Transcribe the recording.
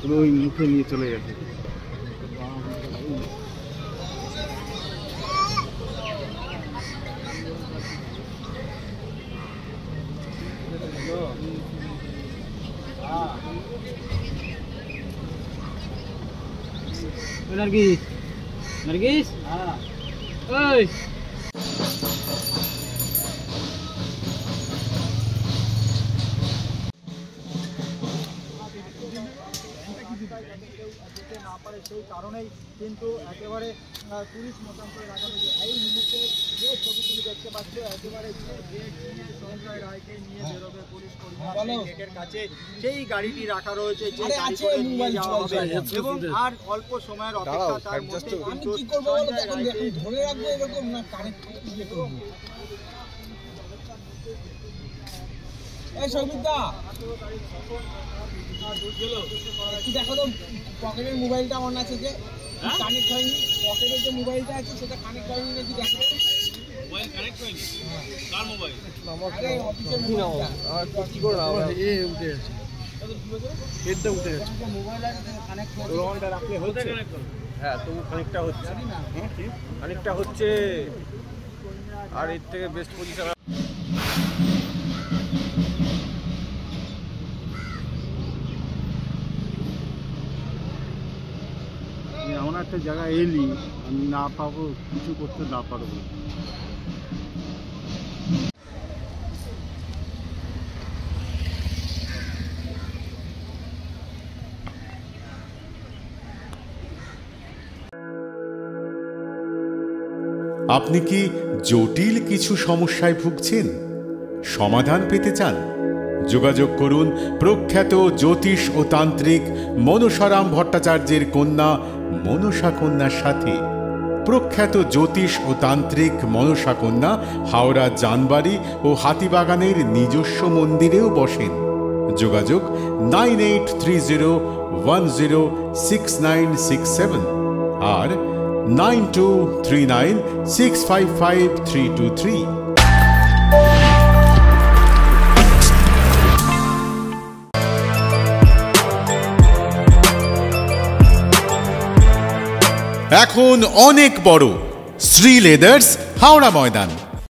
পুরো ওই মুখে নিয়ে চলে গেছে। Nargis, Nargis, oi. সেই কারণেই কিন্তু একেবারে 30 মতান্তরে রাখা হয়েছে। এই মুহূর্তে যে ছবিগুলি দেখতে পাচ্ছ একেবারে সঞ্জয় রায়কে নিয়ে বেরোবে পুলিশ কর্মী গেটের কাছে সেই গাড়িটি রাখা রয়েছে, যে গাড়ি করে নিয়ে যাওয়া হবে এবং আর অল্প সময়ের অপেক্ষা। তার মধ্যে কিন্তু ধরে রাখবো এরকম না কানেক্ট করব। এই সৌমিতা একটু দেখো তো পকেটের মোবাইলটা অন আছে যে কানেক্ট হয়নি, পকেটের যে মোবাইলটা আছে সেটা কানেক্ট হয়নি নাকি দেখো। মোবাইল কানেক্ট হয়নি? কার মোবাইল? আরে অফিসের মোবাইলটা। আর কি করে না এ উঠে আছে, হেডটা উঠে আছে, মোবাইল আছে কানেক্ট করে অনটা রাখলে হচ্ছে। হ্যাঁ তো কানেক্টটা হচ্ছে, হ্যাঁ কি কানেক্টটা হচ্ছে। আর এর থেকে বেস্ট পজিশন এমন একটা জায়গায় এলি আমি না পাবো, কিছু করতে না পারবো। আপনি কি জটিল কিছু সমস্যায় ভুগছেন, সমাধান পেতে চান? যোগাযোগ করুন প্রখ্যাত জ্যোতিষ ও তান্ত্রিক মনসারাম ভট্টাচার্যের কন্যা মনসা কন্যার সাথে। প্রখ্যাত জ্যোতিষ ও তান্ত্রিক মনসা কন্যা হাওড়া জানবাড়ি ও হাতিবাগানের নিজস্ব মন্দিরেও বসেন। যোগাযোগ 9830106967 আর 9239655323। এখন অনেক বড় শ্রী লেদার্স হাওড়া ময়দান।